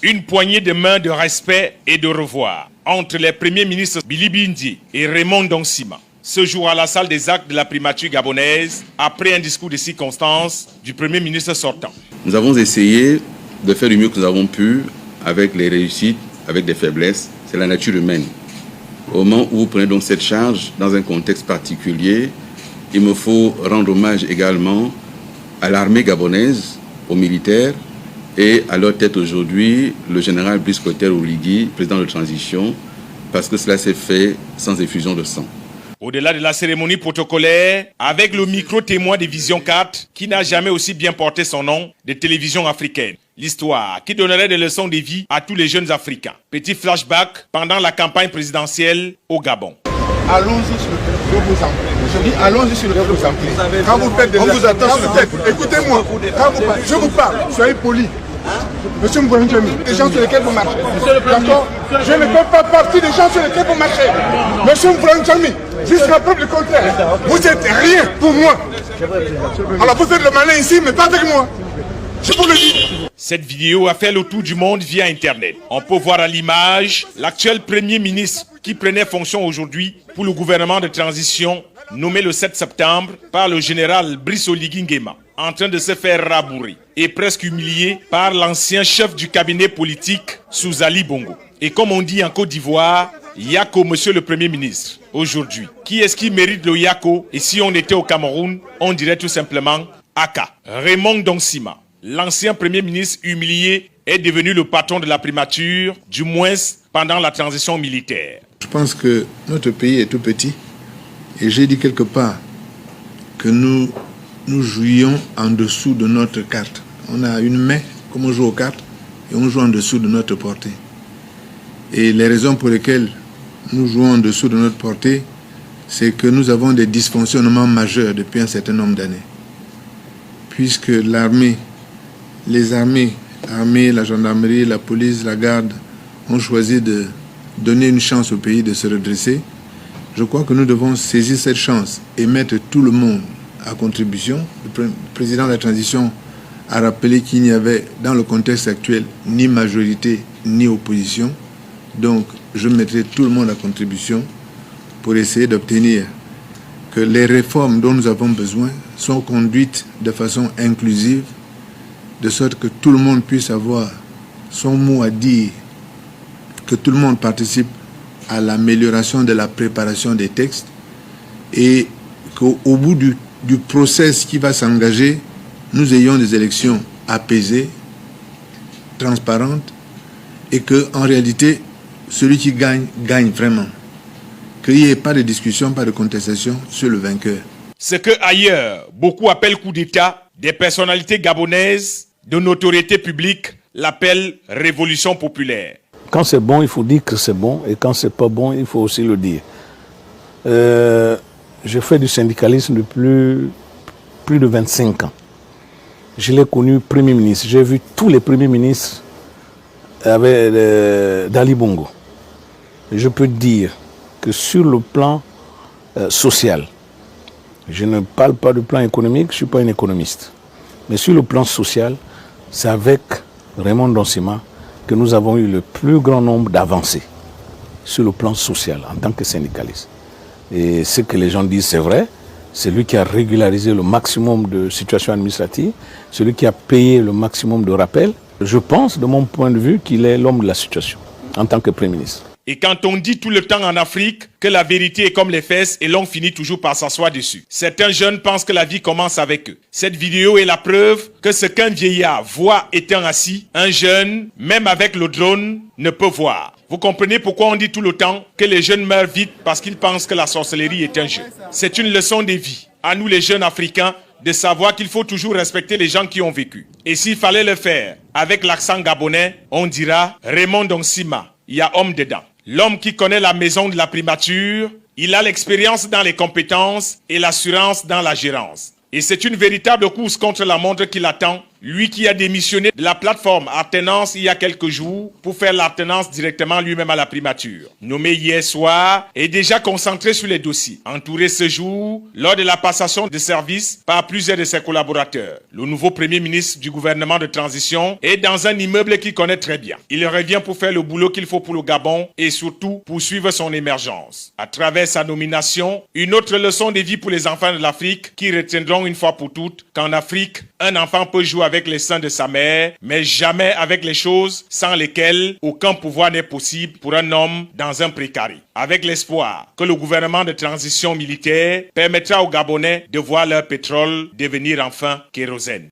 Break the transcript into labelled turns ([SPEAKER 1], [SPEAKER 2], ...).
[SPEAKER 1] Une poignée de main de respect et de revoir entre les premiers ministres Billy Bindi et Raymond Donsima. Ce jour à la salle des actes de la primature gabonaise, après un discours de circonstance du premier ministre sortant.
[SPEAKER 2] Nous avons essayé de faire du mieux que nous avons pu, avec les réussites, avec des faiblesses. C'est la nature humaine. Au moment où vous prenez donc cette charge dans un contexte particulier, il me faut rendre hommage également à l'armée gabonaise, aux militaires, et à leur tête aujourd'hui, le général Brice Clotaire Oligui, président de transition, parce que cela s'est fait sans effusion de sang.
[SPEAKER 1] Au-delà de la cérémonie protocolaire, avec le micro-témoin de Vision 4, qui n'a jamais aussi bien porté son nom, de télévision africaine. L'histoire qui donnerait des leçons de vie à tous les jeunes Africains. Petit flashback pendant la campagne présidentielle au Gabon.
[SPEAKER 3] Allons-y sur le terrain, je vous en prie. Je dis allons-y sur le terrain, je vous en prie. Quand vous faites des... On vous attend sur le terrain. Écoutez-moi, je vous parle, soyez poli. Monsieur Mbouanjami, des gens sur lesquels vous marchez. D'accord? Je ne fais pas partie des gens sur lesquels vous marchez. Monsieur Mbouanjami, jusqu'à preuve du contraire, vous n'êtes rien pour moi. Alors vous faites le malin ici, mais pas avec moi. Je vous le dis.
[SPEAKER 1] Cette vidéo a fait le tour du monde via Internet. On peut voir à l'image l'actuel Premier ministre qui prenait fonction aujourd'hui pour le gouvernement de transition nommé le 7 septembre par le général Brice Oligui Nguema, en train de se faire rabourer et presque humilié par l'ancien chef du cabinet politique Souzali Bongo. Et comme on dit en Côte d'Ivoire, Yako, monsieur le Premier ministre, aujourd'hui. Qui est-ce qui mérite le Yako? Et si on était au Cameroun, on dirait tout simplement Aka. Raymond Donsima, l'ancien Premier ministre humilié, est devenu le patron de la primature, du moins pendant la transition militaire.
[SPEAKER 4] Je pense que notre pays est tout petit et j'ai dit quelque part que nous jouions en dessous de notre carte. On a une main, comme on joue aux cartes, et on joue en dessous de notre portée. Et les raisons pour lesquelles nous jouons en dessous de notre portée, c'est que nous avons des dysfonctionnements majeurs depuis un certain nombre d'années. Puisque l'armée, les armées, la gendarmerie, la police, la garde, ont choisi de donner une chance au pays de se redresser, je crois que nous devons saisir cette chance et mettre tout le monde à contribution. Le président de la transition a rappelé qu'il n'y avait, dans le contexte actuel, ni majorité ni opposition. Donc, je mettrai tout le monde à contribution pour essayer d'obtenir que les réformes dont nous avons besoin soient conduites de façon inclusive, de sorte que tout le monde puisse avoir son mot à dire, que tout le monde participe à l'amélioration de la préparation des textes et qu'au bout du process qui va s'engager, nous ayons des élections apaisées, transparentes et qu'en réalité, celui qui gagne, gagne vraiment. Qu'il n'y ait pas de discussion, pas de contestation sur le vainqueur.
[SPEAKER 1] Ce que ailleurs, beaucoup appellent coup d'État, des personnalités gabonaises de notoriété publique l'appellent révolution populaire.
[SPEAKER 5] Quand c'est bon, il faut dire que c'est bon, et quand c'est pas bon, il faut aussi le dire. Je fais du syndicalisme depuis plus de 25 ans. Je l'ai connu Premier ministre. J'ai vu tous les premiers ministres avec d'Ali Bongo. Je peux dire que sur le plan social, je ne parle pas du plan économique, je ne suis pas un économiste. Mais sur le plan social, c'est avec Raymond Donsima que nous avons eu le plus grand nombre d'avancées sur le plan social en tant que syndicaliste. Et ce que les gens disent, c'est vrai. C'est lui qui a régularisé le maximum de situations administratives, celui qui a payé le maximum de rappels. Je pense, de mon point de vue, qu'il est l'homme de la situation en tant que Premier ministre.
[SPEAKER 1] Et quand on dit tout le temps en Afrique que la vérité est comme les fesses et l'on finit toujours par s'asseoir dessus, certains jeunes pensent que la vie commence avec eux. Cette vidéo est la preuve que ce qu'un vieillard voit étant assis, un jeune, même avec le drone, ne peut voir. Vous comprenez pourquoi on dit tout le temps que les jeunes meurent vite parce qu'ils pensent que la sorcellerie est un jeu. C'est une leçon de vie. À nous les jeunes Africains, de savoir qu'il faut toujours respecter les gens qui ont vécu. Et s'il fallait le faire avec l'accent gabonais, on dira Raymond Donsima, il y a homme dedans. L'homme qui connaît la maison de la primature, il a l'expérience dans les compétences et l'assurance dans la gérance. Et c'est une véritable course contre la montre qui l'attend Lui qui a démissionné de la plateforme Artenance il y a quelques jours pour faire l'alternance directement lui-même à la primature. Nommé hier soir, est déjà concentré sur les dossiers. Entouré ce jour, lors de la passation de service par plusieurs de ses collaborateurs. Le nouveau premier ministre du gouvernement de transition est dans un immeuble qu'il connaît très bien. Il revient pour faire le boulot qu'il faut pour le Gabon et surtout poursuivre son émergence. À travers sa nomination, une autre leçon de vie pour les enfants de l'Afrique qui retiendront une fois pour toutes qu'en Afrique, un enfant peut jouer avec les seins de sa mère, mais jamais avec les choses sans lesquelles aucun pouvoir n'est possible pour un homme dans un précaré. Avec l'espoir que le gouvernement de transition militaire permettra aux Gabonais de voir leur pétrole devenir enfin kérosène.